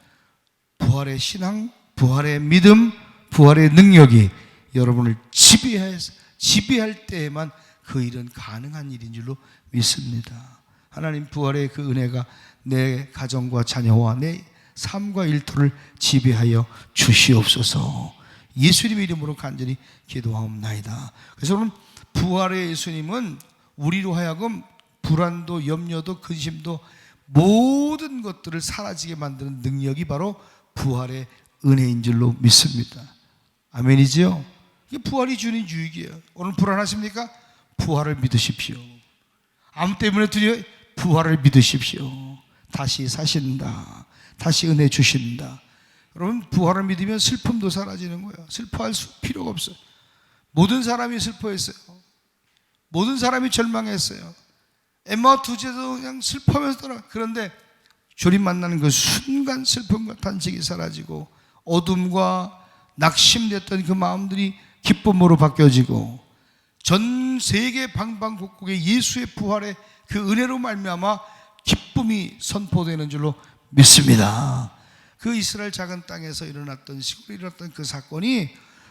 부활의 신앙, 부활의 믿음, 부활의 능력이 여러분을 지배할 때에만 그 일은 가능한 일인 줄로 믿습니다. 하나님 부활의 그 은혜가 내 가정과 자녀와 내 삶과 일터를 지배하여 주시옵소서. 예수님의 이름으로 간절히 기도하옵나이다. 그래서 여러분 부활의 예수님은 우리로 하여금 불안도 염려도 근심도 모든 것들을 사라지게 만드는 능력이 바로 부활의 은혜인 줄로 믿습니다. 아멘이지요? 이게 부활이 주는 유익이에요. 오늘 불안하십니까? 부활을 믿으십시오. 아무 때문에 두려워요? 부활을 믿으십시오. 다시 사신다. 다시 은혜 주신다. 여러분 부활을 믿으면 슬픔도 사라지는 거예요. 슬퍼할 필요가 없어요. 모든 사람이 슬퍼했어요. 모든 사람이 절망했어요. 엠마오 두제도 그냥 슬퍼하면서 떠나. 그런데 주님 만나는 그 순간 슬픔과 탄식이 사라지고 어둠과 낙심됐던 그 마음들이 기쁨으로 바뀌어지고 전 세계 방방곡곡에 예수의 부활의 그 은혜로 말미암아 기쁨이 선포되는 줄로 믿습니다. 그 이스라엘 작은 땅에서 시골에 일어났던 그 사건이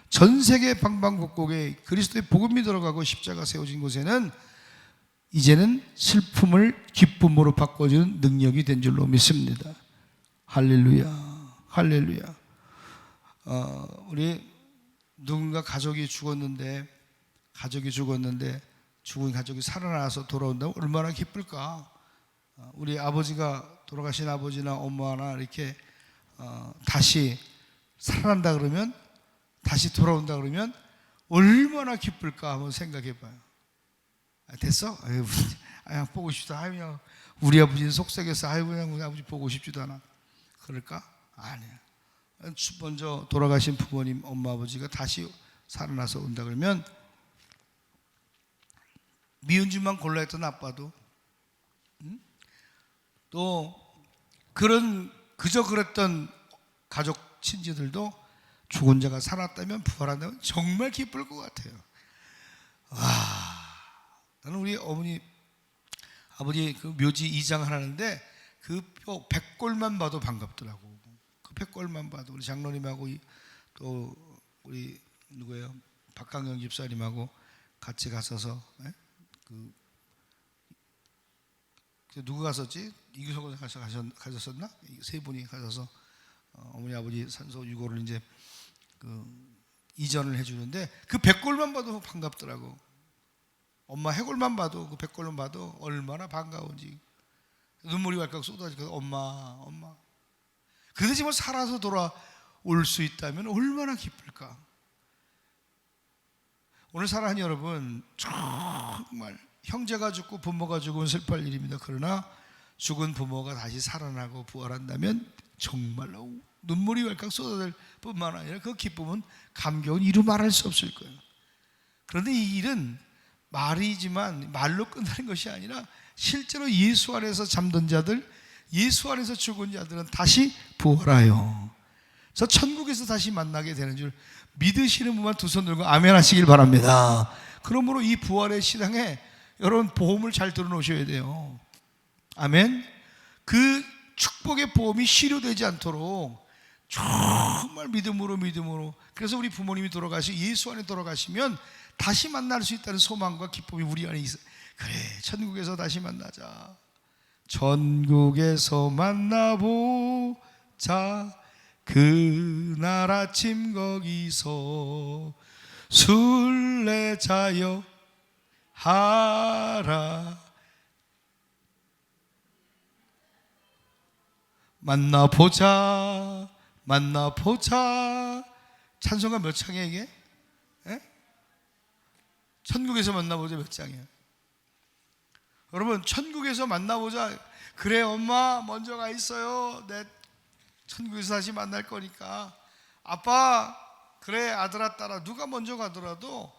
전 세계 방방곡곡에 그리스도의 복음이 들어가고 십자가 세워진 곳에는 이제는 슬픔을 기쁨으로 바꿔주는 능력이 된 줄로 믿습니다. 할렐루야, 할렐루야. 우리 누군가 가족이 죽었는데 죽은 가족이 살아나서 돌아온다면 얼마나 기쁠까? 우리 아버지가 돌아가신 아버지나 엄마나 이렇게 다시 살아난다 그러면, 다시 돌아온다 그러면 얼마나 기쁠까 한번 생각해 봐요. 됐어? 아유, 보고 싶다. 아유, 우리 아버지는 속썩여서 아유, 그냥 우리 아버지 보고 싶지도 않아. 그럴까? 아니야. 먼저 돌아가신 부모님, 엄마, 아버지가 다시 살아나서 온다 그러면 미운 짓만 골라 했던 아빠도 또 그저 그랬던 가족 친지들도 죽은 자가 살았다면 부활한다면 정말 기쁠 것 같아요. 나는 우리 아버지 그 묘지 이장을 하는데 그 뼈 100골만 봐도 반갑더라고. 그 100골만 봐도 우리 장로님하고 또 우리 누구예요? 박강영 집사님하고 같이 갔어서 누구 갔었지? 이규석 가셨었나? 세 분이 가셔서 어머니 아버지 산소 유고를 이제 이전을 해주는데 그 100골만 봐도 반갑더라고. 엄마 해골만 봐도 그 100골만 봐도 얼마나 반가운지 눈물이 왈칵 쏟아지고 엄마 그 대신 살아서 돌아올 수 있다면 얼마나 기쁠까. 오늘 사랑하는 여러분, 정말 형제가 죽고 부모가 죽으면 슬퍼할 일입니다. 그러나 죽은 부모가 다시 살아나고 부활한다면 정말로 눈물이 왈칵 쏟아질 뿐만 아니라 그 기쁨은 감격은 이루 말할 수 없을 거예요. 그런데 이 일은 말이지만 말로 끝나는 것이 아니라 실제로 예수 안에서 잠든 자들, 예수 안에서 죽은 자들은 다시 부활하여 저 천국에서 다시 만나게 되는 줄 믿으시는 분만 두 손 들고 아멘 하시길 바랍니다. 그러므로 이 부활의 신앙에 여러분 보험을 잘 들어놓으셔야 돼요. 아멘. 그 축복의 보험이 실효되지 않도록 정말 믿음으로. 그래서 우리 부모님이 돌아가시고 예수 안에 돌아가시면 다시 만날 수 있다는 소망과 기쁨이 우리 안에 있어요. 그래, 천국에서 다시 만나자. 천국에서 만나보자. 그날 아침 거기서 순례자여 하라. 만나보자. 찬송가 몇 창이야 이게? 에? 천국에서 만나보자 몇 장이야? 여러분, 천국에서 만나보자. 그래, 엄마 먼저 가 있어요. 내 천국에서 다시 만날 거니까. 아빠, 그래, 아들아 딸아, 누가 먼저 가더라도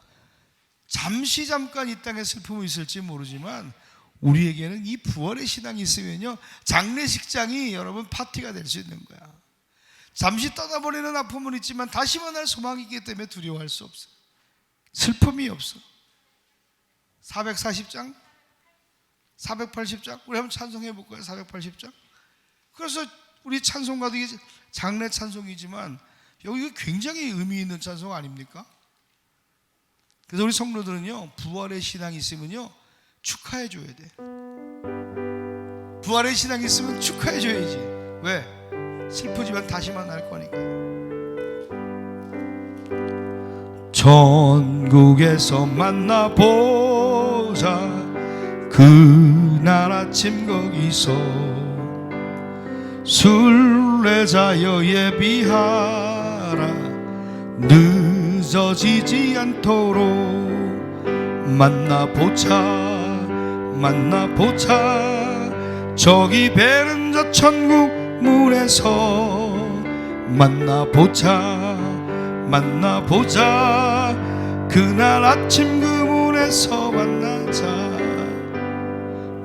잠깐 이 땅에 슬픔이 있을지 모르지만 우리에게는 이 부활의 신앙이 있으면요, 장례식장이 여러분 파티가 될 수 있는 거야. 잠시 떠나버리는 아픔은 있지만 다시 만날 소망이 있기 때문에 두려워할 수 없어. 슬픔이 없어. 440장? 480장? 우리 한번 찬송해 볼까요? 480장? 그래서 우리 찬송가도 이게 장례 찬송이지만 여기 굉장히 의미 있는 찬송 아닙니까? 그래서 우리 성도들은요, 부활의 신앙이 있으면요, 축하해 줘야 돼. 부활의 신앙이 있으면 축하해 줘야지. 왜? 슬프지만 다시 만날 거니까. 천국에서 만나보자. 그날 아침 거기서 순례자여 예비하라. 늦어지지 않도록 만나보자. 저기 베는 저 천국 문에서 만나보자. 그날 아침 그 문에서 만나자.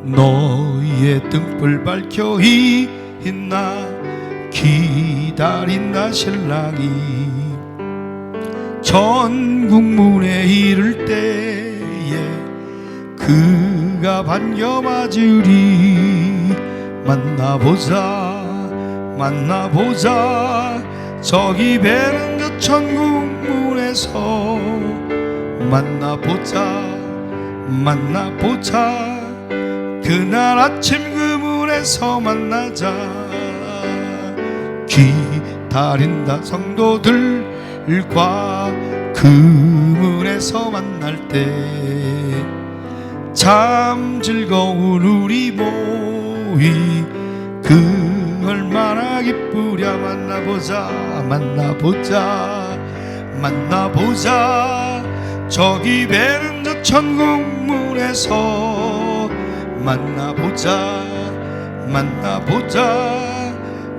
너희의 등불 밝혀 있나 기다린다 신랑이. 천국 문에 이를 때에 그가 반겨 맞으리. 만나보자. 저기 베는 저 천국 문에서 만나보자. 그날 아침 그 문에서 만나자. 기다린다 성도들과 그 문에서 만날 때 참 즐거운 우리 모이 그 얼마나 기쁘랴. 만나보자. 저기 베는 저 천국 문에서 만나보자.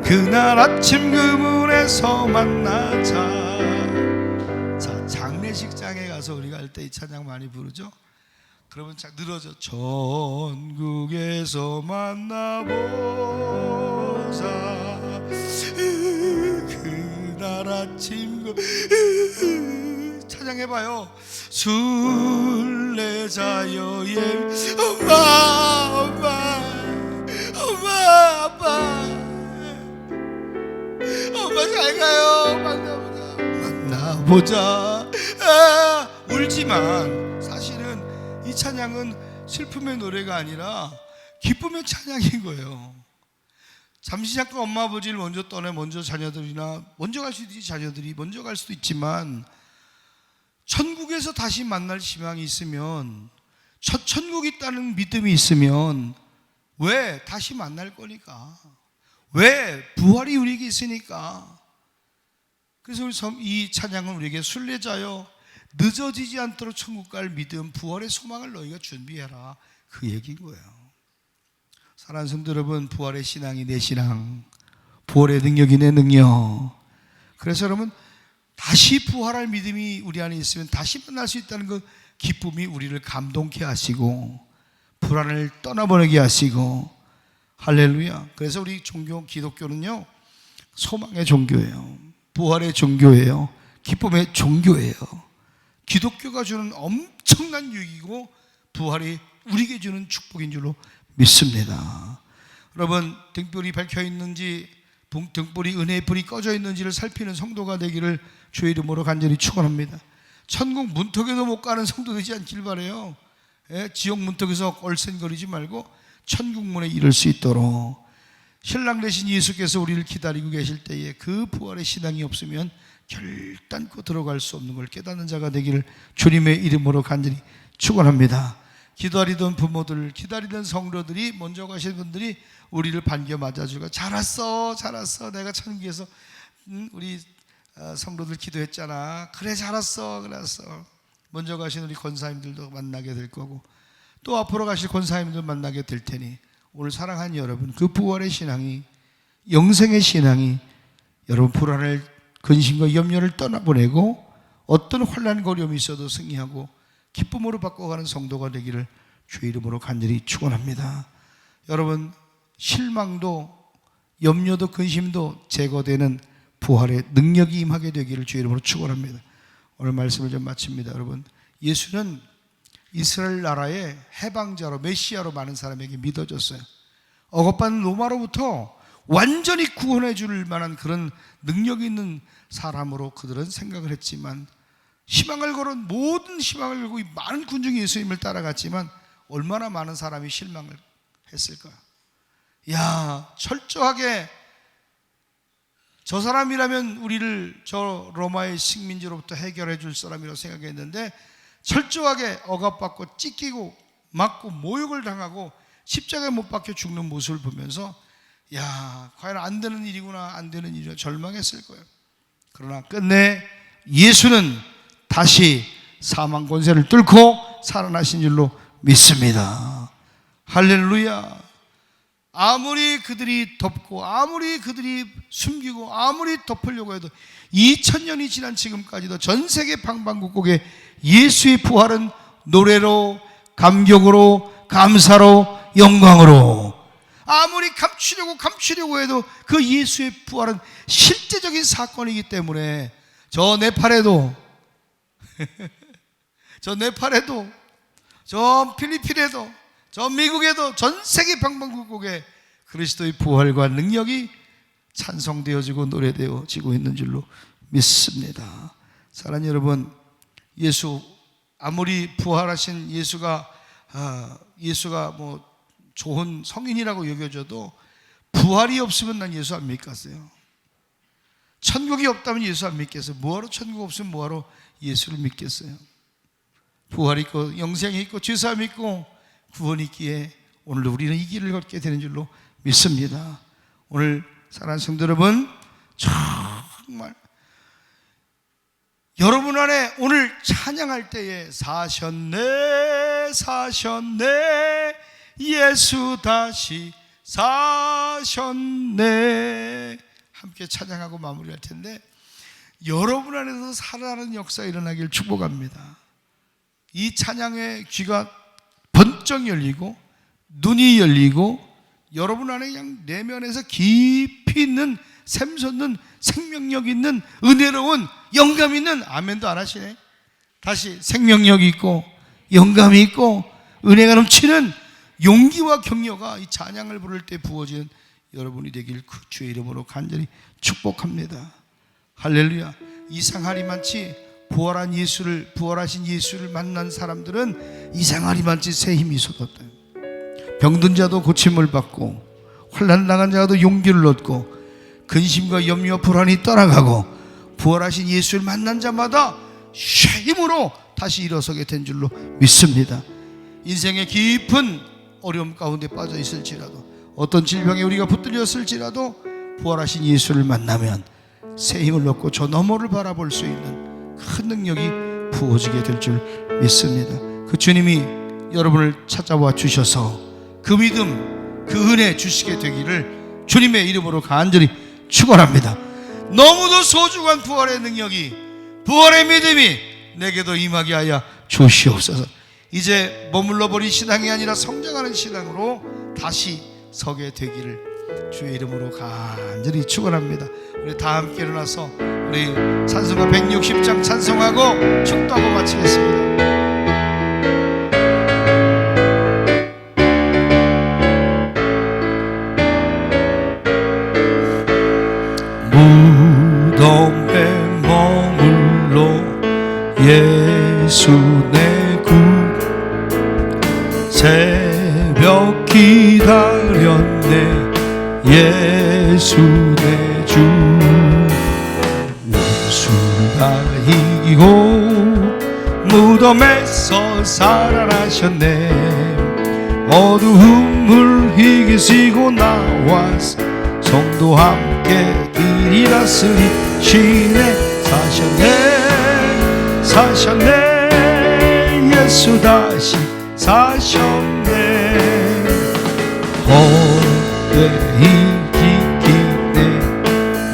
그날 아침 그 문에서 만나자. 자, 장례식장에 가서 우리가 할 때 이 찬양 많이 부르죠. 그러면 자, 늘어져. 천국에서 만나보자. 그날 아침 찬양해봐요. 순례자여 엄마 잘 가요. 만나보자. 울지만 사실은 이 찬양은 슬픔의 노래가 아니라 기쁨의 찬양인 거예요. 잠시 잠깐 엄마 아버지를 먼저 떠내 먼저 자녀들이나 먼저 갈 수도 있지. 자녀들이 먼저 갈 수도 있지만 천국에서 다시 만날 희망이 있으면, 첫 천국이 있다는 믿음이 있으면, 왜? 다시 만날 거니까. 왜? 부활이 우리에게 있으니까. 그래서 이 찬양은 우리에게 순례자여 늦어지지 않도록 천국 갈 믿음, 부활의 소망을 너희가 준비해라, 그 얘기인 거예요. 사랑하는 성도 여러분, 부활의 신앙이 내 신앙, 부활의 능력이 내 능력. 그래서 여러분, 다시 부활할 믿음이 우리 안에 있으면 다시 만날 수 있다는 그 기쁨이 우리를 감동케 하시고 불안을 떠나보내게 하시고, 할렐루야. 그래서 우리 종교, 기독교는요, 소망의 종교예요. 부활의 종교예요. 기쁨의 종교예요. 기독교가 주는 엄청난 유익이고 부활이 우리에게 주는 축복인 줄로 믿습니다. 여러분, 등불이 밝혀 있는지, 등불이 은혜의 불이 꺼져 있는지를 살피는 성도가 되기를 주의 이름으로 간절히 축원합니다. 천국 문턱에도 못 가는 성도 되지 않길 바라요. 지옥 문턱에서 얼씬거리지 말고 천국 문에 이를 수 있도록 신랑 되신 예수께서 우리를 기다리고 계실 때에 그 부활의 신앙이 없으면 결단코 들어갈 수 없는 걸 깨닫는 자가 되기를 주님의 이름으로 간절히 축원합니다. 기다리던 부모들, 기다리던 성도들이, 먼저 가신 분들이 우리를 반겨 맞아주고 잘 왔어, 잘 왔어. 내가 천국에서 우리 성도들 기도했잖아. 그래, 잘 왔어, 그랬어. 먼저 가신 우리 권사님들도 만나게 될 거고, 또 앞으로 가실 권사님들 만나게 될 테니, 오늘 사랑하는 여러분, 그 부활의 신앙이, 영생의 신앙이 여러분 불안을, 근심과 염려를 떠나보내고 어떤 혼란 고려움이 있어도 승리하고 기쁨으로 바꿔가는 성도가 되기를 주의 이름으로 간절히 축원합니다. 여러분, 실망도 염려도 근심도 제거되는 부활의 능력이 임하게 되기를 주의 이름으로 축원합니다. 오늘 말씀을 좀 마칩니다. 여러분, 예수는 이스라엘 나라의 해방자로, 메시아로 많은 사람에게 믿어졌어요. 억압받는 로마로부터 완전히 구원해 줄 만한 그런 능력이 있는 사람으로 그들은 생각을 했지만, 희망을 걸은, 모든 희망을 걸고 많은 군중이 예수님을 따라갔지만 얼마나 많은 사람이 실망을 했을까요? 야, 철저하게 저 사람이라면 우리를 저 로마의 식민지로부터 해결해 줄 사람이라고 생각했는데, 철저하게 억압받고 찢기고 맞고 모욕을 당하고 십자가에 못 박혀 죽는 모습을 보면서, 야, 과연 안 되는 일이구나, 안 되는 일이구나 절망했을 거예요. 그러나 끝내 예수는 다시 사망 권세를 뚫고 살아나신 줄로 믿습니다. 할렐루야. 아무리 그들이 덮고, 아무리 그들이 숨기고, 아무리 덮으려고 해도 2000년이 지난 지금까지도 전 세계 방방곡곡에 예수의 부활은 노래로, 감격으로, 감사로, 영광으로, 아무리 감추려고 해도 그 예수의 부활은 실제적인 사건이기 때문에 저 네팔에도 저 필리핀에도, 저 미국에도, 전 세계 방방곡곡에 그리스도의 부활과 능력이 찬송되어지고 노래되어지고 있는 줄로 믿습니다. 사랑하는 여러분, 예수, 아무리 부활하신 예수가 뭐 좋은 성인이라고 여겨져도 부활이 없으면 난 예수 안 믿겠어요. 천국이 없다면 예수 안 믿겠어요. 뭐하러 천국 없으면 뭐하러 예수를 믿겠어요. 부활이 있고 영생이 있고 죄사함이 있고 구원이 있기에 오늘도 우리는 이 길을 걷게 되는 줄로 믿습니다. 오늘 사랑하는 성도 여러분, 정말 여러분 안에 오늘 찬양할 때에 사셨네, 사셨네, 예수 다시 사셨네, 함께 찬양하고 마무리할 텐데, 여러분 안에서 살아나는 역사가 일어나길 축복합니다. 이 찬양의 귀가 번쩍 열리고 눈이 열리고 여러분 안에 그냥 내면에서 깊이 있는 샘솟는 생명력 있는 은혜로운 영감 있는, 아멘도 안 하시네, 다시 생명력이 있고 영감이 있고 은혜가 넘치는 용기와 격려가 이 찬양을 부를 때 부어지는 여러분이 되길 그 주의 이름으로 간절히 축복합니다. 할렐루야. 이상하리만치 부활하신 예수를 만난 사람들은 이상하리만치 새 힘이 솟았다. 병든 자도 고침을 받고 환난 당한 자도 용기를 얻고 근심과 염려와 불안이 떠나가고 부활하신 예수를 만난 자마다 새 힘으로 다시 일어서게 된 줄로 믿습니다. 인생의 깊은 어려움 가운데 빠져 있을지라도, 어떤 질병에 우리가 붙들렸을지라도 부활하신 예수를 만나면 새 힘을 얻고 저 너머를 바라볼 수 있는 큰 능력이 부어지게 될 줄 믿습니다. 그 주님이 여러분을 찾아와 주셔서 그 믿음, 그 은혜 주시게 되기를 주님의 이름으로 간절히 축원합니다. 너무도 소중한 부활의 능력이, 부활의 믿음이 내게도 임하게 하여 주시옵소서. 이제 머물러 버린 신앙이 아니라 성장하는 신앙으로 다시 서게 되기를 주의 이름으로 간절히 축원합니다. 우리 다 함께 일어나서 우리 찬송가 160장 찬송하고 축도하고 마치겠습니다. 무덤에 머물러 예수 내 구 새벽 기다렸네 예수 내 주 원수를 다 이기고 무덤에서 살아나셨네 어두움을 이기시고 나와서 성도 함께 일이라 쓰리시네 사셨네 예수 다시 사셨네 헛되이 기기네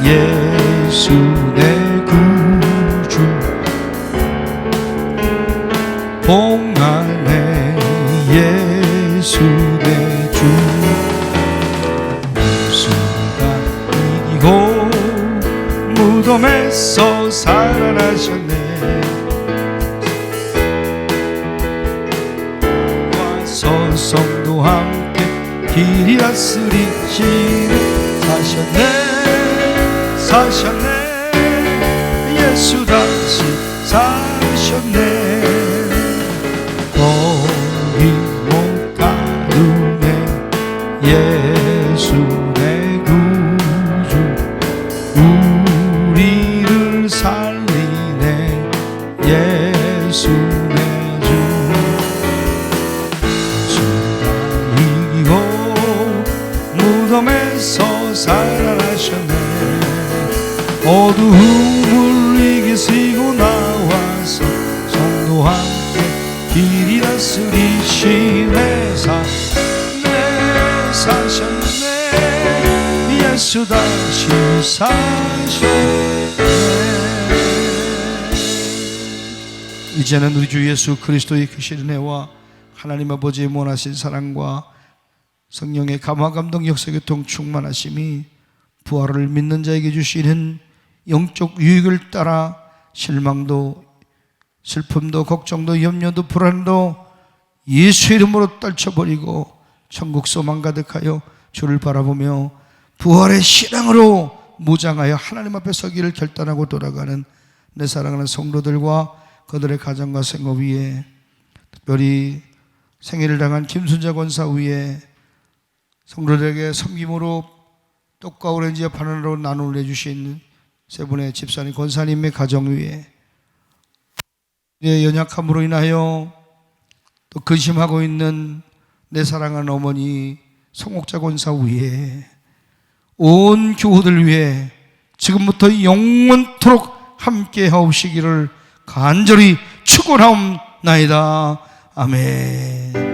예수 내 구주 봉하네 예수 내 주 원수가 이기고 무덤에서 살아나셨네 와서 성도 함께 길이라 쓰리시네 사셨네 예수 다시 사셨네 거기 못 가두네 예수 내 구주 우리를 살리네 예수 내 주 원수가 이기고 무덤에서 살아나셨네 어두움을 이기시고 나와서 성도 함께 길이라 쓰리시네 사셨네 예수 다시 사셨네 이제는 우리 주 예수 그리스도의 크신 은혜와 하나님 아버지의 무한하신 사랑과 성령의 감화 감동 역사 교통 충만하심이 부활을 믿는 자에게 주시는 영적 유익을 따라 실망도 슬픔도 걱정도 염려도 불안도 예수 이름으로 떨쳐버리고 천국 소망 가득하여 주를 바라보며 부활의 신앙으로 무장하여 하나님 앞에 서기를 결단하고 돌아가는 내 사랑하는 성도들과 그들의 가정과 생업 위에 특별히 생애를 당한 김순자 권사 위에 성도들에게 섬김으로 떡과 오렌지와 바나나로 나눔을 해주신 세 분의 집사님 권사님의 가정 위에 연약함으로 인하여 또 근심하고 있는 내 사랑하는 어머니 송옥자 권사 위에 온 교우들 위해 지금부터 영원토록 함께 하옵시기를 간절히 축원하옵나이다. 아멘.